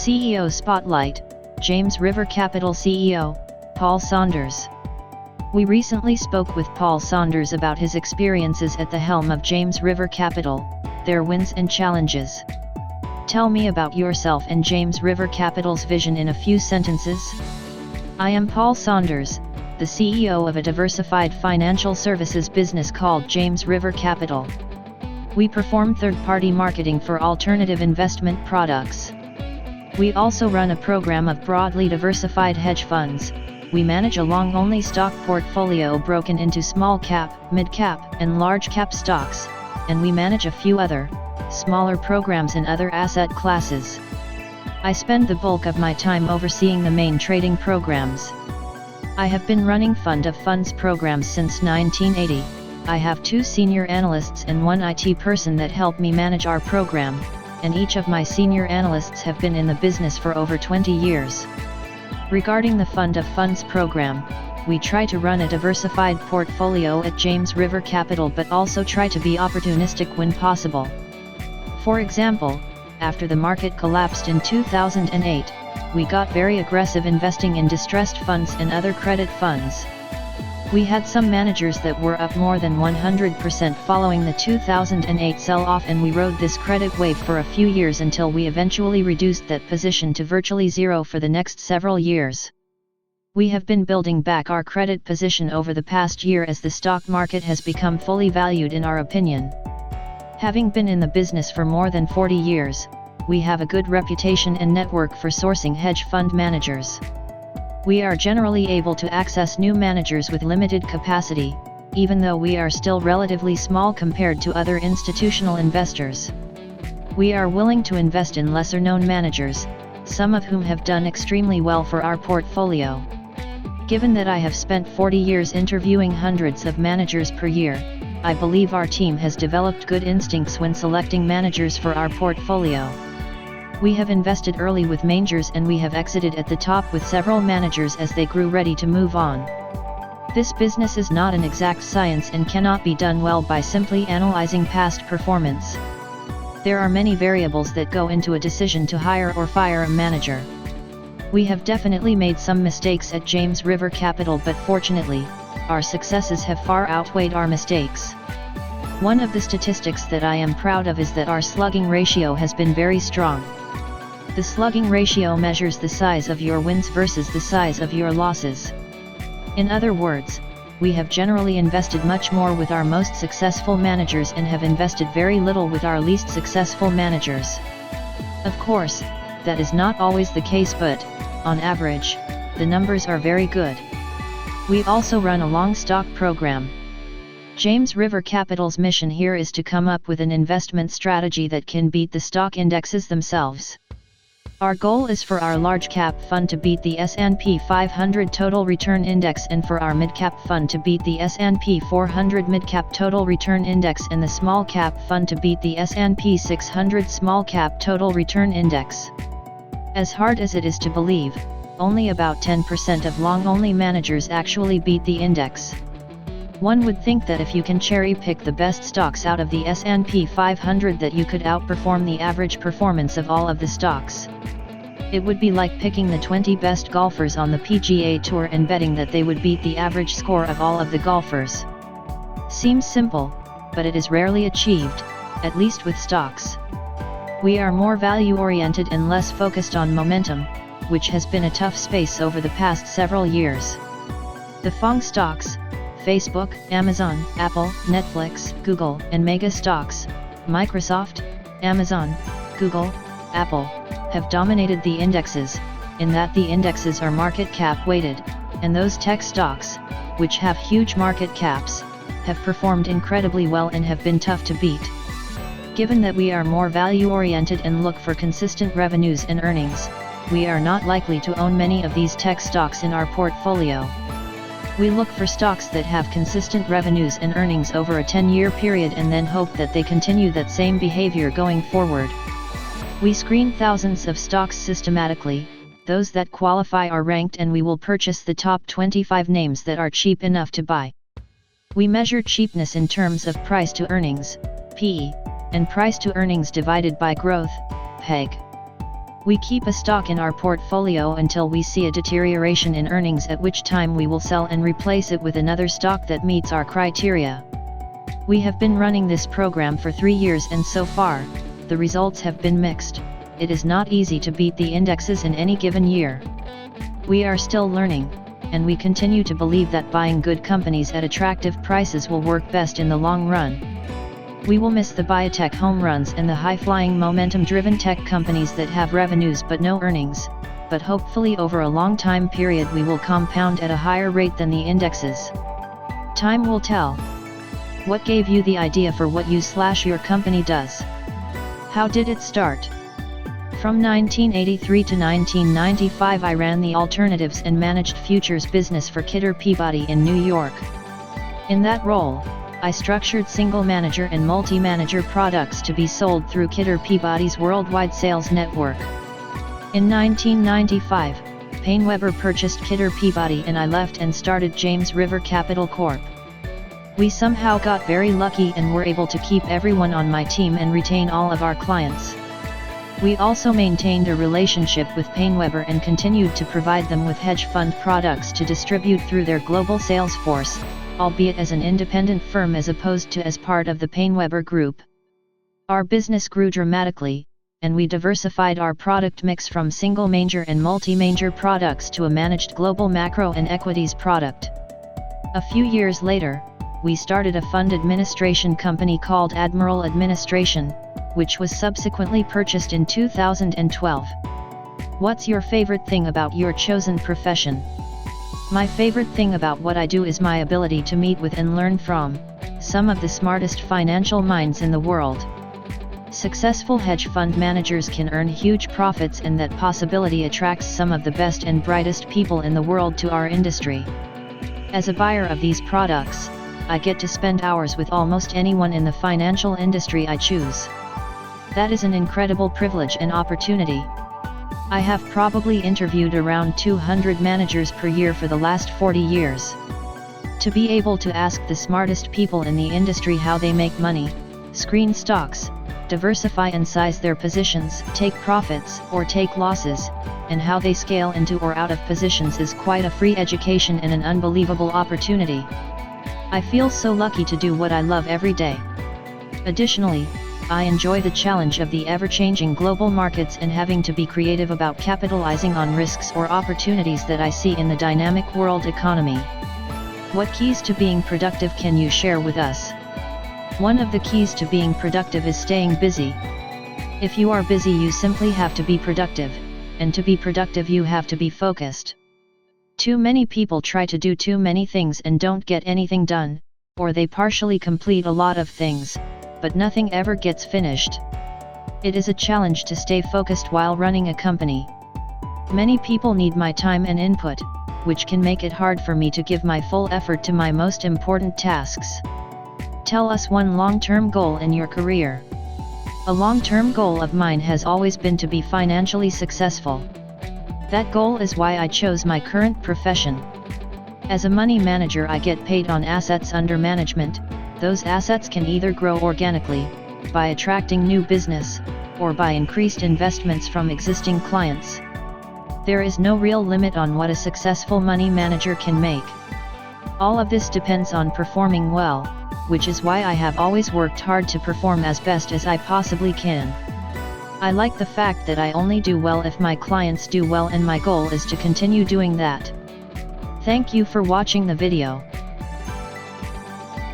CEO Spotlight, James River Capital CEO, Paul Saunders. We recently spoke with Paul Saunders about his experiences at the helm of James River Capital, their wins and challenges. Tell me about yourself and James River Capital's vision in a few sentences. I am Paul Saunders, the CEO of a diversified financial services business called James River Capital. We perform third-party marketing for alternative investment products. We also run a program of broadly diversified hedge funds. We manage a long-only stock portfolio broken into small cap, mid cap, and large cap stocks, and we manage a few other, smaller programs in other asset classes. I spend the bulk of my time overseeing the main trading programs. I have been running fund of funds programs since 1980. I have 2 senior analysts and 1 IT person that help me manage our program, and each of my senior analysts have been in the business for over 20 years. Regarding the fund of funds program, we try to run a diversified portfolio at James River Capital but also try to be opportunistic when possible. For example, after the market collapsed in 2008, we got very aggressive investing in distressed funds and other credit funds. We had some managers that were up more than 100% following the 2008 sell-off, and we rode this credit wave for a few years until we eventually reduced that position to virtually zero for the next several years. We have been building back our credit position over the past year as the stock market has become fully valued in our opinion. Having been in the business for more than 40 years, we have a good reputation and network for sourcing hedge fund managers. We are generally able to access new managers with limited capacity, even though we are still relatively small compared to other institutional investors. We are willing to invest in lesser-known managers, some of whom have done extremely well for our portfolio. Given that I have spent 40 years interviewing hundreds of managers per year, I believe our team has developed good instincts when selecting managers for our portfolio. We have invested early with managers and we have exited at the top with several managers as they grew ready to move on. This business is not an exact science and cannot be done well by simply analyzing past performance. There are many variables that go into a decision to hire or fire a manager. We have definitely made some mistakes at James River Capital, but fortunately, our successes have far outweighed our mistakes. One of the statistics that I am proud of is that our slugging ratio has been very strong. The slugging ratio measures the size of your wins versus the size of your losses. In other words, we have generally invested much more with our most successful managers and have invested very little with our least successful managers. Of course, that is not always the case, but, on average, the numbers are very good. We also run a long stock program. James River Capital's mission here is to come up with an investment strategy that can beat the stock indexes themselves. Our goal is for our large cap fund to beat the S&P 500 Total Return Index and for our mid cap fund to beat the S&P 400 Mid Cap Total Return Index and the small cap fund to beat the S&P 600 Small Cap Total Return Index. As hard as it is to believe, only about 10% of long-only managers actually beat the index. One would think that if you can cherry-pick the best stocks out of the S&P 500 that you could outperform the average performance of all of the stocks. It would be like picking the 20 best golfers on the PGA Tour and betting that they would beat the average score of all of the golfers. Seems simple, but it is rarely achieved, at least with stocks. We are more value-oriented and less focused on momentum, which has been a tough space over the past several years. The FANG stocks, Facebook, Amazon, Apple, Netflix, Google, and mega stocks, Microsoft, Amazon, Google, Apple, have dominated the indexes, in that the indexes are market cap weighted, and those tech stocks, which have huge market caps, have performed incredibly well and have been tough to beat. Given that we are more value-oriented and look for consistent revenues and earnings, we are not likely to own many of these tech stocks in our portfolio. We look for stocks that have consistent revenues and earnings over a 10-year period and then hope that they continue that same behavior going forward. We screen thousands of stocks systematically, those that qualify are ranked, and we will purchase the top 25 names that are cheap enough to buy. We measure cheapness in terms of price to earnings, PE, and price to earnings divided by growth, PEG. We keep a stock in our portfolio until we see a deterioration in earnings, at which time we will sell and replace it with another stock that meets our criteria. We have been running this program for 3 years and so far, the results have been mixed. It is not easy to beat the indexes in any given year. We are still learning, and we continue to believe that buying good companies at attractive prices will work best in the long run. We will miss the biotech home runs and the high-flying momentum-driven tech companies that have revenues but no earnings, but hopefully over a long time period we will compound at a higher rate than the indexes. Time will tell. What gave you the idea for what you/your company does? How did it start? From 1983 to 1995 I ran the alternatives and managed futures business for Kidder Peabody in New York. In that role, I structured single manager and multi-manager products to be sold through Kidder Peabody's worldwide sales network. In 1995, PaineWebber purchased Kidder Peabody and I left and started James River Capital Corp. We somehow got very lucky and were able to keep everyone on my team and retain all of our clients. We also maintained a relationship with PaineWebber and continued to provide them with hedge fund products to distribute through their global sales force, albeit as an independent firm as opposed to as part of the PaineWebber Group. Our business grew dramatically, and we diversified our product mix from single major and multi-major products to a managed global macro and equities product. A few years later, we started a fund administration company called Admiral Administration, which was subsequently purchased in 2012. What's your favorite thing about your chosen profession? My favorite thing about what I do is my ability to meet with and learn from some of the smartest financial minds in the world. Successful hedge fund managers can earn huge profits, and that possibility attracts some of the best and brightest people in the world to our industry. As a buyer of these products, I get to spend hours with almost anyone in the financial industry I choose. That is an incredible privilege and opportunity. I have probably interviewed around 200 managers per year for the last 40 years. To be able to ask the smartest people in the industry how they make money, screen stocks, diversify and size their positions, take profits or take losses, and how they scale into or out of positions is quite a free education and an unbelievable opportunity. I feel so lucky to do what I love every day. Additionally, I enjoy the challenge of the ever-changing global markets and having to be creative about capitalizing on risks or opportunities that I see in the dynamic world economy. What keys to being productive can you share with us? One of the keys to being productive is staying busy. If you are busy, you simply have to be productive, and to be productive you have to be focused. Too many people try to do too many things and don't get anything done, or they partially complete a lot of things, but nothing ever gets finished. It is a challenge to stay focused while running a company. Many people need my time and input, which can make it hard for me to give my full effort to my most important tasks. Tell us one long-term goal in your career. A long-term goal of mine has always been to be financially successful. That goal is why I chose my current profession. As a money manager, I get paid on assets under management. Those assets can either grow organically, by attracting new business, or by increased investments from existing clients. There is no real limit on what a successful money manager can make. All of this depends on performing well, which is why I have always worked hard to perform as best as I possibly can. I like the fact that I only do well if my clients do well, and my goal is to continue doing that. Thank you for watching the video.